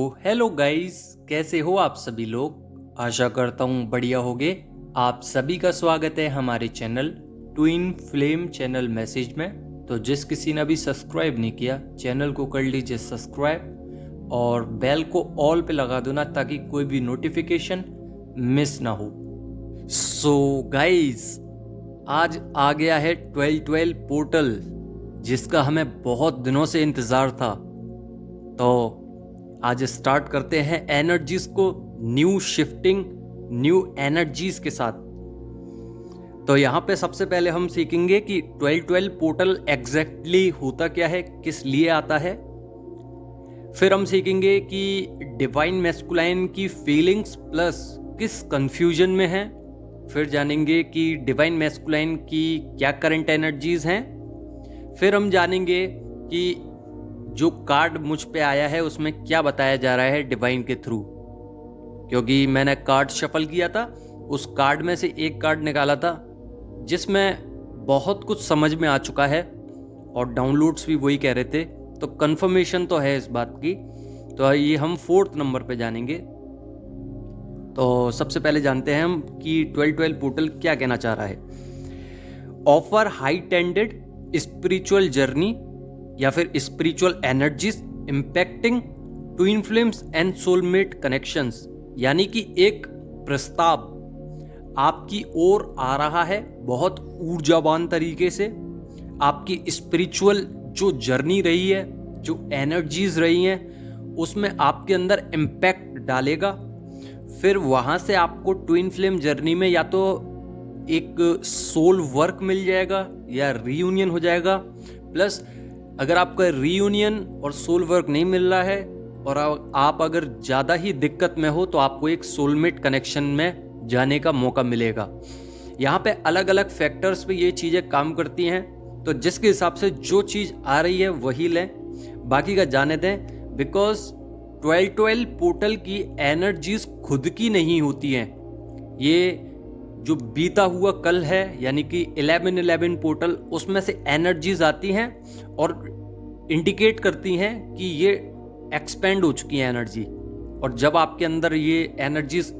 Hello guys, कैसे हो आप सभी लोग। आशा करता हूँ बढ़िया होगे। आप सभी का स्वागत है हमारे channel twin flame channel message में। तो जिस किसी ने अभी सब्सक्राइब नहीं किया, चैनल को कर लीजिए सब्सक्राइब और बेल को ऑल पे लगा दो ना, ताकि कोई भी नोटिफिकेशन मिस ना हो। सो गाइस, आज आ गया है 12/12 पोर्टल, जिसका हमें बहुत दिनों से इंतज़ार था। तो आज स्टार्ट करते हैं एनर्जीज को न्यू शिफ्टिंग, न्यू एनर्जीज के साथ। तो यहाँ पे सबसे पहले हम सीखेंगे कि 12/12 पोर्टल एग्जैक्टली होता क्या है, किस लिए आता है। फिर हम सीखेंगे कि डिवाइन मैस्कुलाइन की फीलिंग्स प्लस किस कंफ्यूजन में है। फिर जानेंगे कि डिवाइन मैस्कुलाइन की क्या करंट एनर्जीज हैं। फिर हम जानेंगे कि जो कार्ड मुझ पे आया है उसमें क्या बताया जा रहा है डिवाइन के थ्रू, क्योंकि मैंने कार्ड शफल किया था, उस कार्ड में से एक कार्ड निकाला था जिसमें बहुत कुछ समझ में आ चुका है और डाउनलोड्स भी वही कह रहे थे। तो कंफर्मेशन तो है इस बात की। तो ये हम 4th नंबर पे जानेंगे। तो सबसे पहले जानते हैं हम कि 12/12 पोर्टल क्या कहना चाह रहा है। Offer high tended spiritual journey या फिर spiritual energies impacting twin flames and soulmate connections, यानी कि एक प्रस्ताव आपकी ओर आ रहा है बहुत ऊर्जावान तरीके से। आपकी स्पिरिचुअल जो जर्नी रही है, जो एनर्जीज रही हैं, उसमें आपके अंदर इम्पैक्ट डालेगा। फिर वहाँ से आपको ट्विन फ्लेम जर्नी में या तो एक सोल वर्क मिल जाएगा या रीयूनियन हो जाएगा। प्लस अगर आपका रीयूनियन और सोल वर्क नहीं मिल रहा है और आप अगर ज़्यादा ही दिक्कत में हो, तो आपको एक सोलमेट कनेक्शन में जाने का मौका मिलेगा। यहाँ पे अलग अलग फैक्टर्स पे ये चीज़ें काम करती हैं, तो जिसके हिसाब से जो चीज़ आ रही है वही लें, बाकी का जाने दें। बिकॉज 12/12 पोर्टल की एनर्जीज खुद की नहीं होती हैं। ये जो बीता हुआ कल है, यानी कि 11/11 पोर्टल, उसमें से एनर्जीज आती हैं और इंडिकेट करती हैं कि ये एक्सपेंड हो चुकी है एनर्जी। और जब आपके अंदर ये एनर्जीज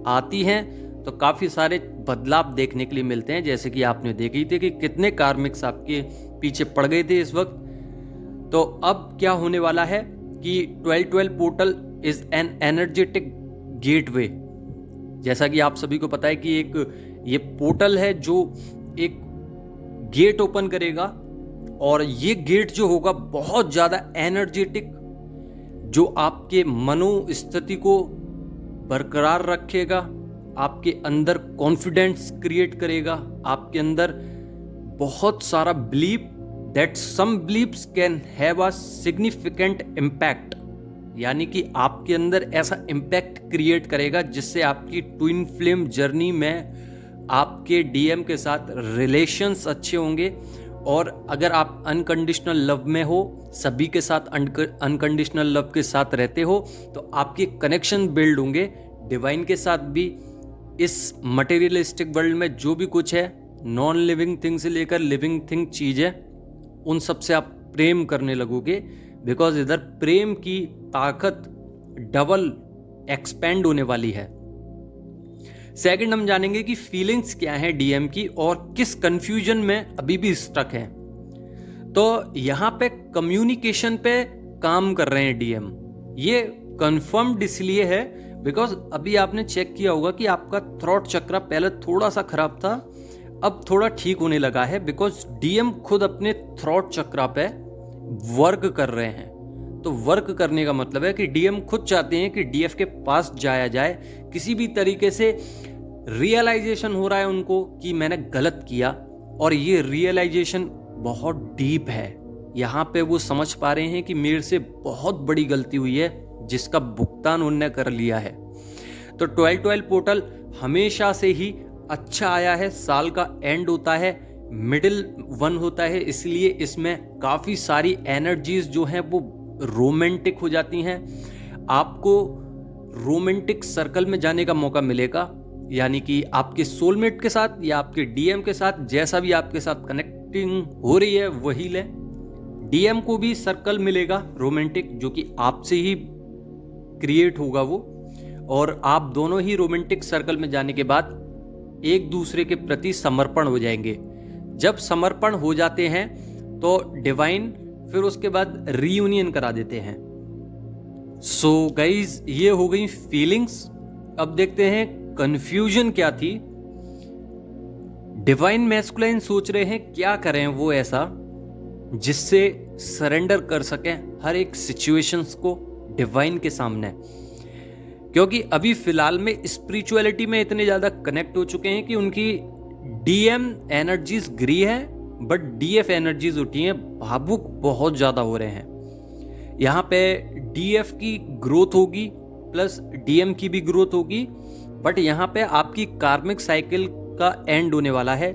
आती हैं तो काफ़ी सारे बदलाव देखने के लिए मिलते हैं, जैसे कि आपने देखी थी कि कितने कार्मिक्स आपके पीछे पड़ गए थे इस वक्त। तो अब क्या होने वाला है कि 12/12 portal is an energetic gateway. जैसा कि आप सभी को पता है कि ये पोर्टल है जो एक गेट ओपन करेगा, और ये गेट जो होगा बहुत ज़्यादा एनर्जेटिक, जो आपके मनोस्थिति को बरकरार रखेगा, आपके अंदर कॉन्फिडेंस क्रिएट करेगा, आपके अंदर बहुत सारा believe that some believes can have a significant impact, यानी कि आपके अंदर ऐसा इम्पैक्ट क्रिएट करेगा जिससे आपकी ट्विन फ्लेम जर्नी में आपके डीएम के साथ रिलेशंस अच्छे होंगे। और अगर आप अनकंडीशनल लव में हो, सभी के साथ अनकंडीशनल लव के साथ रहते हो, तो आपके कनेक्शन बिल्ड होंगे डिवाइन के साथ भी। इस मटेरियलिस्टिक वर्ल्ड में जो भी कुछ है, नॉन लिविंग थिंग से लेकर लिविंग थिंग चीज़ें, उन सब से आप प्रेम करने लगोगे। बिकॉज इधर प्रेम की ताकत डबल एक्सपेंड होने वाली है। सेकंड, हम जानेंगे कि फीलिंग्स क्या है डीएम की और किस कंफ्यूजन में अभी भी स्टक है। तो यहाँ पे कम्युनिकेशन पे काम कर रहे हैं डीएम। ये कंफर्म्ड इसलिए है बिकॉज अभी आपने चेक किया होगा कि आपका थ्रॉट चक्रा पहले थोड़ा सा खराब था, अब थोड़ा ठीक होने लगा है। बिकॉज डीएम खुद अपने थ्रॉट चक्रा पे वर्क कर रहे हैं। तो वर्क करने का मतलब है कि डीएम खुद चाहते हैं कि डीएफ के पास जाया जाए। किसी भी तरीके से रियलाइजेशन हो रहा है उनको कि मैंने गलत किया, और ये रियलाइजेशन बहुत डीप है। यहाँ पे वो समझ पा रहे हैं कि मेरे से बहुत बड़ी गलती हुई है, जिसका भुगतान उन्होंने कर लिया है। तो 12/12 पोर्टल हमेशा से ही अच्छा आया है। साल का एंड होता है, मिडिल वन होता है, इसलिए इसमें काफ़ी सारी एनर्जीज जो हैं वो रोमांटिक हो जाती हैं। आपको रोमांटिक सर्कल में जाने का मौका मिलेगा, यानी कि आपके सोलमेट के साथ या आपके डीएम के साथ, जैसा भी आपके साथ कनेक्टिंग हो रही है वही लें। डीएम को भी सर्कल मिलेगा रोमांटिक, जो कि आपसे ही क्रिएट होगा वो, और आप दोनों ही रोमांटिक सर्कल में जाने के बाद एक दूसरे के प्रति समर्पण हो जाएंगे। जब समर्पण हो जाते हैं तो डिवाइन फिर उसके बाद रीयूनियन करा देते हैं। सो गाइज, ये हो गई फीलिंग्स। अब देखते हैं कंफ्यूजन क्या थी। डिवाइन मैस्कुलाइन सोच रहे हैं क्या करें वो ऐसा जिससे सरेंडर कर सकें हर एक सिचुएशंस को डिवाइन के सामने, क्योंकि अभी फिलहाल में स्पिरिचुअलिटी में इतने ज्यादा कनेक्ट हो चुके हैं कि उनकी डीएम एनर्जीज गिरी है, बट डीएफ एनर्जीज उठी हैं, भावुक बहुत ज्यादा हो रहे हैं। यहाँ पे डीएफ की ग्रोथ होगी प्लस डीएम की भी ग्रोथ होगी, बट यहाँ पे आपकी कार्मिक साइकिल का एंड होने वाला है।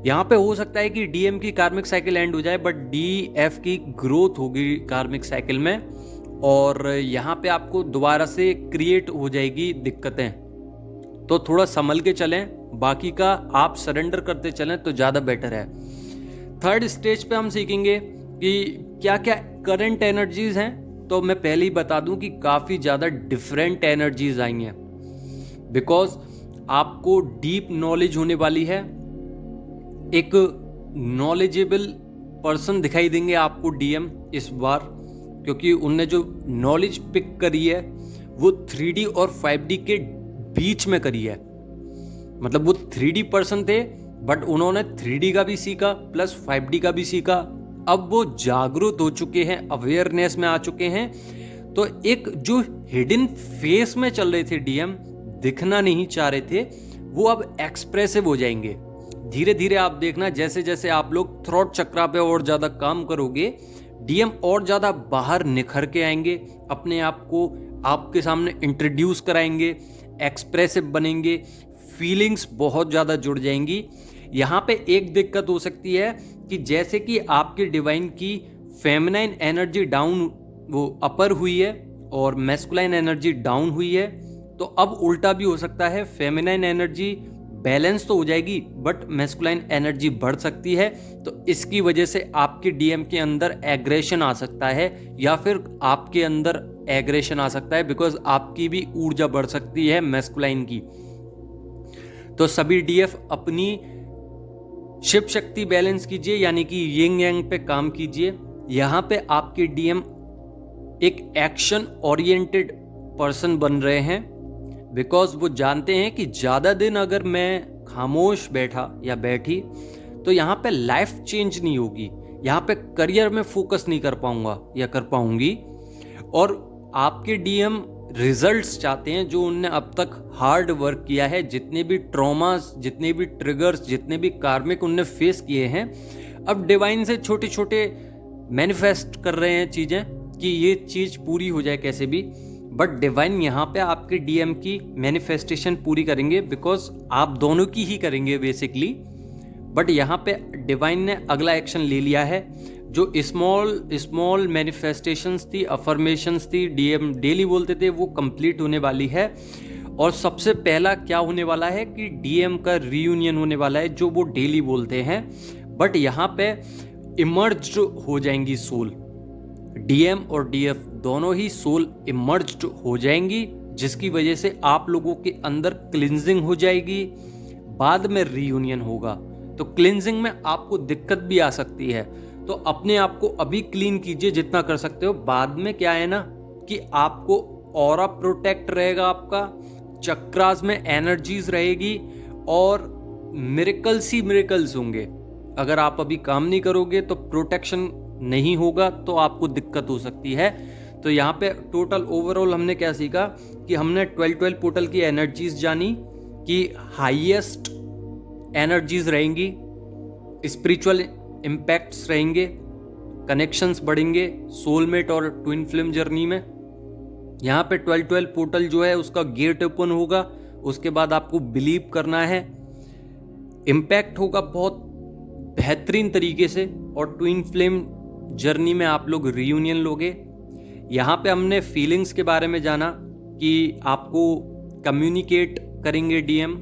यहाँ पे हो सकता है कि डीएम की कार्मिक साइकिल एंड हो जाए, बट डीएफ की ग्रोथ होगी कार्मिक साइकिल में, और यहाँ पे आपको दोबारा से क्रिएट हो जाएगी दिक्कतें। तो थोड़ा संभल के चलें, बाकी का आप सरेंडर करते चलें तो ज़्यादा बेटर है। थर्ड स्टेज पे हम सीखेंगे कि क्या क्या करंट एनर्जीज हैं। तो मैं पहले ही बता दूं कि काफ़ी ज़्यादा डिफरेंट एनर्जीज आई हैं, बिकॉज आपको डीप नॉलेज होने वाली है। एक नॉलेजेबल पर्सन दिखाई देंगे आपको डीएम इस बार, क्योंकि उनने जो नॉलेज पिक करी है वो 3D और 5D के बीच में करी है। मतलब वो 3D पर्सन थे, बट उन्होंने 3D का भी सीखा प्लस 5D का भी सीखा। अब वो जागरूक हो चुके हैं, अवेयरनेस में आ चुके हैं। तो एक जो हिडन फेस में चल रहे थे डीएम, दिखना नहीं चाह रहे थे, वो अब एक्सप्रेसिव हो जाएंगे। धीरे धीरे आप देखना, जैसे जैसे आप लोग थ्रोट चक्रा पे और ज्यादा काम करोगे, डीएम और ज्यादा बाहर निखर के आएंगे, अपने आप को आपके सामने इंट्रोड्यूस कराएंगे, एक्सप्रेसिव बनेंगे, फीलिंग्स बहुत ज्यादा जुड़ जाएंगी। यहाँ पे एक दिक्कत हो सकती है कि जैसे कि आपके डिवाइन की फेमिनाइन एनर्जी डाउन वो अपर हुई है और मैस्कुलाइन एनर्जी डाउन हुई है, तो अब उल्टा भी हो सकता है। फेमिनाइन एनर्जी बैलेंस तो हो जाएगी, बट मैस्कुलाइन एनर्जी बढ़ सकती है। तो इसकी वजह से आपके डीएम के अंदर एग्रेशन आ सकता है, या फिर आपके अंदर एग्रेशन आ सकता है, बिकॉज आपकी भी ऊर्जा बढ़ सकती है मैस्कुलाइन की। तो सभी डीएफ अपनी शिव शक्ति बैलेंस कीजिए, यानी कि यिंग यांग पे काम कीजिए। यहाँ पे आपके डीएम एक एक्शन ओरिएंटेड पर्सन बन रहे हैं, बिकॉज वो जानते हैं कि ज़्यादा दिन अगर मैं खामोश बैठा या बैठी तो यहाँ पे लाइफ चेंज नहीं होगी, यहाँ पे करियर में फोकस नहीं कर पाऊंगा या कर पाऊंगी। और आपके डीएम रिजल्ट्स चाहते हैं जो उनने अब तक हार्ड वर्क किया है, जितने भी ट्रॉमास, जितने भी ट्रिगर्स, जितने भी कार्मिक उनने फेस किए हैं, अब डिवाइन से छोटे छोटे मैनिफेस्ट कर रहे हैं चीज़ें कि ये चीज़ पूरी हो जाए कैसे भी। बट डिवाइन यहाँ पे आपके डीएम की मैनिफेस्टेशन पूरी करेंगे, बिकॉज आप दोनों की ही करेंगे बेसिकली। बट यहाँ पे डिवाइन ने अगला एक्शन ले लिया है। जो स्मॉल मैनिफेस्टेशंस थी, अफर्मेशंस थी, डीएम डेली बोलते थे, वो कंप्लीट होने वाली है। और सबसे पहला क्या होने वाला है कि डीएम का रीयूनियन होने वाला है, जो वो डेली बोलते हैं। बट यहाँ पे इमर्ज्ड हो जाएंगी सोल, डीएम और डीएफ दोनों ही सोल इमर्ज्ड हो जाएंगी, जिसकी वजह से आप लोगों के अंदर क्लिंजिंग हो जाएगी, बाद में रीयूनियन होगा। तो क्लिंजिंग में आपको दिक्कत भी आ सकती है, तो अपने आप को अभी क्लीन कीजिए जितना कर सकते हो। बाद में क्या है ना कि आपको ऑरा प्रोटेक्ट रहेगा, आपका चक्रास में एनर्जीज रहेगी, और मिरेकल्स ही मिरेकल्स होंगे। अगर आप अभी काम नहीं करोगे तो प्रोटेक्शन नहीं होगा, तो आपको दिक्कत हो सकती है। तो यहाँ पे टोटल ओवरऑल हमने क्या सीखा कि हमने 12 पोर्टल की एनर्जीज जानी कि हाईएस्ट एनर्जीज रहेंगी, स्पिरिचुअल इम्पैक्ट्स रहेंगे, कनेक्शंस बढ़ेंगे सोलमेट और ट्विन फ्लेम जर्नी में। यहाँ पे 12 पोर्टल जो है उसका गेट ओपन होगा, उसके बाद आपको बिलीव करना है, इम्पैक्ट होगा बहुत बेहतरीन तरीके से, और ट्विन फ्लेम जर्नी में आप लोग रीयूनियन लोगे। यहाँ पे हमने फीलिंग्स के बारे में जाना कि आपको कम्युनिकेट करेंगे डीएम,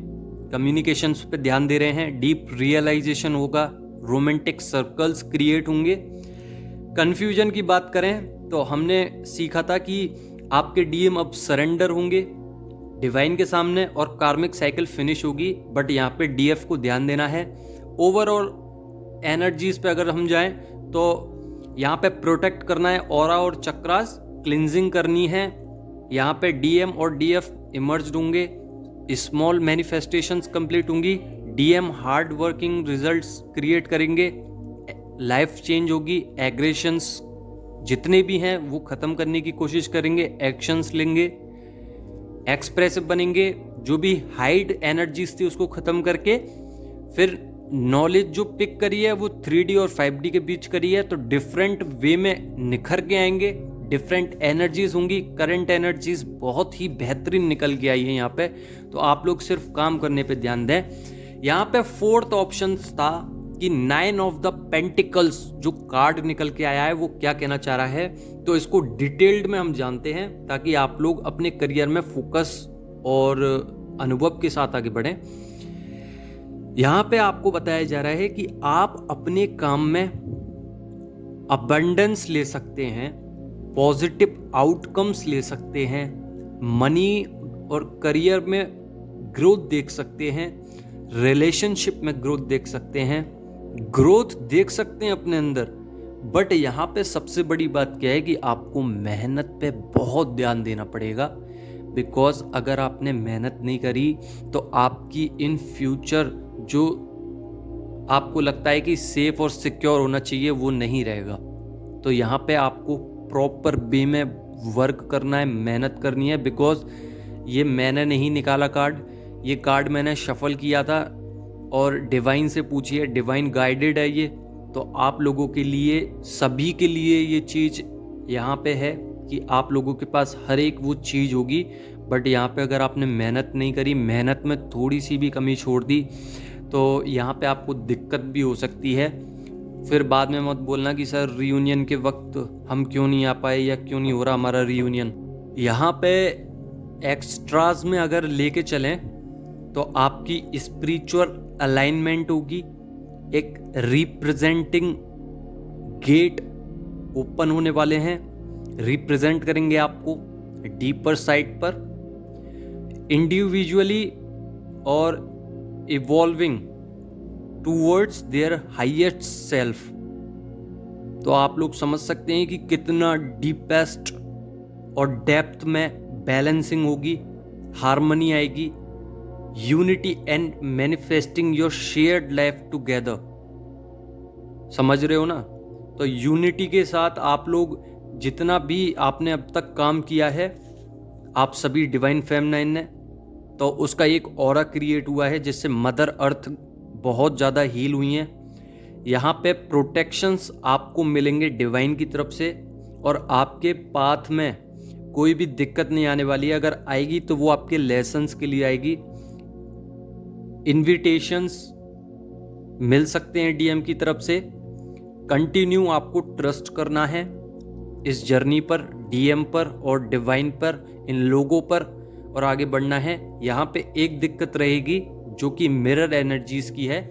कम्युनिकेशंस पे ध्यान दे रहे हैं, डीप रियलाइजेशन होगा, रोमांटिक सर्कल्स क्रिएट होंगे। कन्फ्यूजन की बात करें तो हमने सीखा था कि आपके डीएम अब सरेंडर होंगे डिवाइन के सामने और कार्मिक साइकिल फिनिश होगी। बट यहाँ पे डीएफ को ध्यान देना है। ओवरऑल एनर्जीज पे अगर हम जाएं तो यहाँ पे प्रोटेक्ट करना है ऑरा और चक्रास, क्लिंजिंग करनी है। यहाँ पे डीएम और डीएफ इमर्ज्ड होंगे, स्मॉल मैनिफेस्टेशंस कंप्लीट होंगी, DM hard working results create करेंगे, लाइफ चेंज होगी, एग्रेशंस जितने भी हैं वो ख़त्म करने की कोशिश करेंगे, एक्शंस लेंगे, एक्सप्रेसिव बनेंगे, जो भी हाइड एनर्जीज थी उसको ख़त्म करके फिर नॉलेज जो पिक करी है वो 3D और 5D के बीच करी है, तो डिफरेंट वे में निखर के आएंगे, डिफरेंट एनर्जीज होंगी। करंट एनर्जीज बहुत ही बेहतरीन निकल के आई है यहाँ पे, तो आप लोग सिर्फ काम करने पे ध्यान दें। यहाँ पे फोर्थ ऑप्शन था कि 9 ऑफ द पेंटिकल्स जो कार्ड निकल के आया है वो क्या कहना चाह रहा है, तो इसको डिटेल्ड में हम जानते हैं ताकि आप लोग अपने करियर में फोकस और अनुभव के साथ आगे बढ़ें। यहाँ पे आपको बताया जा रहा है कि आप अपने काम में अबंडेंस ले सकते हैं, पॉजिटिव आउटकम्स ले सकते हैं, मनी और करियर में ग्रोथ देख सकते हैं, रिलेशनशिप में ग्रोथ देख सकते हैं, ग्रोथ देख सकते हैं अपने अंदर। बट यहाँ पे सबसे बड़ी बात क्या है कि आपको मेहनत पे बहुत ध्यान देना पड़ेगा, बिकॉज अगर आपने मेहनत नहीं करी तो आपकी इन फ्यूचर जो आपको लगता है कि सेफ और सिक्योर होना चाहिए वो नहीं रहेगा। तो यहाँ पे आपको प्रॉपर वे में वर्क करना है, मेहनत करनी है। बिकॉज ये मैंने नहीं निकाला कार्ड, ये कार्ड मैंने शफल किया था और डिवाइन से पूछिए, डिवाइन गाइडेड है ये। तो आप लोगों के लिए, सभी के लिए ये चीज़ यहाँ पे है कि आप लोगों के पास हर एक वो चीज़ होगी। बट यहाँ पे अगर आपने मेहनत नहीं करी, मेहनत में थोड़ी सी भी कमी छोड़ दी, तो यहाँ पे आपको दिक्कत भी हो सकती है। फिर बाद में मत बोलना कि सर रीयूनियन के वक्त हम क्यों नहीं आ पाए या क्यों नहीं हो रहा हमारा रीयूनियन। यहाँ पे एक्स्ट्राज में अगर लेके चलें तो आपकी स्पिरिचुअल अलाइनमेंट होगी, एक रिप्रेजेंटिंग गेट ओपन होने वाले हैं, रिप्रेजेंट करेंगे आपको डीपर साइड पर, इंडिविजुअली और evolving towards their highest self. तो आप लोग समझ सकते हैं कि कितना डीपेस्ट और डेप्थ में बैलेंसिंग होगी, हार्मनी आएगी, unity and manifesting your shared life together. समझ रहे हो ना? तो यूनिटी के साथ आप लोग जितना भी आपने अब तक काम किया है, आप सभी डिवाइन फेमिनाइन ने, तो उसका एक ऑरा क्रिएट हुआ है जिससे मदर अर्थ बहुत ज़्यादा हील हुई हैं। यहाँ पे प्रोटेक्शंस आपको मिलेंगे डिवाइन की तरफ से, और आपके पाथ में कोई भी दिक्कत नहीं आने वाली है। अगर आएगी तो वो आपके लेसन्स के लिए आएगी। इन्विटेशंस मिल सकते हैं डीएम की तरफ से। कंटिन्यू आपको ट्रस्ट करना है इस जर्नी पर, डीएम पर और डिवाइन पर, इन लोगों पर, और आगे बढ़ना है। यहाँ पे एक दिक्कत रहेगी जो कि मिरर एनर्जीज की है।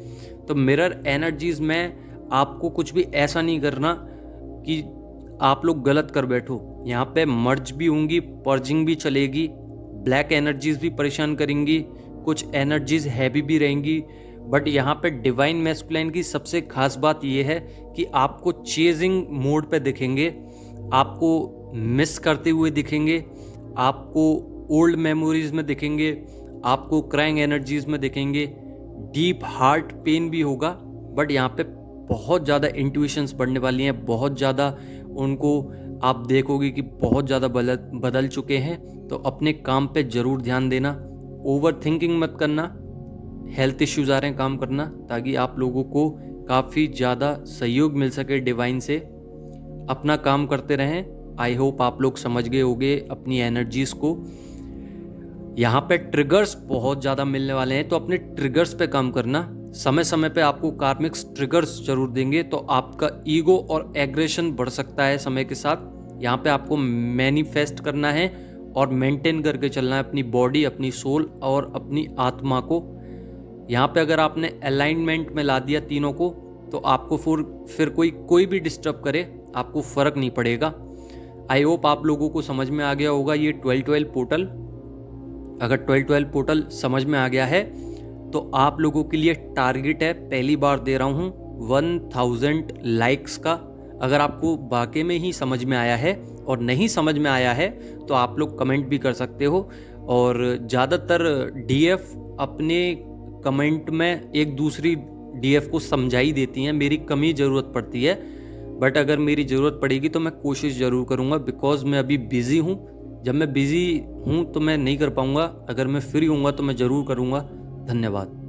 तो मिरर एनर्जीज में आपको कुछ भी ऐसा नहीं करना कि आप लोग गलत कर बैठो। यहाँ पे मर्ज भी होंगी, पर्जिंग भी चलेगी, ब्लैक एनर्जीज भी परेशान करेंगी, कुछ एनर्जीज हैवी भी रहेंगी। बट यहाँ पे डिवाइन मैस्कुलाइन की सबसे खास बात यह है कि आपको चेजिंग मोड पे दिखेंगे, आपको मिस करते हुए दिखेंगे, आपको ओल्ड मेमोरीज में दिखेंगे, आपको क्राइंग एनर्जीज में दिखेंगे, डीप हार्ट पेन भी होगा। बट यहाँ पे बहुत ज़्यादा इंट्यूशंस बढ़ने वाली हैं, बहुत ज़्यादा उनको आप देखोगे कि बहुत ज़्यादा बदल चुके हैं। तो अपने काम पे ज़रूर ध्यान देना, ओवर थिंकिंग मत करना, हेल्थ इश्यूज आ रहे हैं काम करना, ताकि आप लोगों को काफ़ी ज़्यादा सहयोग मिल सके डिवाइन से। अपना काम करते रहें। आई होप आप लोग समझ गए होंगे अपनी एनर्जीज को। यहाँ पे ट्रिगर्स बहुत ज़्यादा मिलने वाले हैं, तो अपने ट्रिगर्स पे काम करना। समय समय पे आपको कार्मिक्स ट्रिगर्स जरूर देंगे, तो आपका ईगो और एग्रेशन बढ़ सकता है समय के साथ। यहाँ पे आपको मैनिफेस्ट करना है और मेंटेन करके चलना है अपनी बॉडी, अपनी सोल और अपनी आत्मा को। यहाँ पे अगर आपने अलाइनमेंट में ला दिया तीनों को, तो आपको फिर कोई भी डिस्टर्ब करे आपको फ़र्क नहीं पड़ेगा। आई होप आप लोगों को समझ में आ गया होगा ये 12-12 पोर्टल। अगर 12-12 पोर्टल समझ में आ गया है तो आप लोगों के लिए टारगेट है, पहली बार दे रहा हूँ 1000 लाइक्स का। अगर आपको वाकई में ही समझ में आया है और नहीं समझ में आया है तो आप लोग कमेंट भी कर सकते हो। और ज़्यादातर डीएफ अपने कमेंट में एक दूसरी डीएफ को समझाई देती हैं, मेरी कम ही ज़रूरत पड़ती है। बट अगर मेरी ज़रूरत पड़ेगी तो मैं कोशिश ज़रूर करूँगा, बिकॉज मैं अभी बिज़ी हूँ। जब मैं बिज़ी हूँ तो मैं नहीं कर पाऊँगा, अगर मैं फ्री हूँगा तो मैं ज़रूर करूँगा। धन्यवाद।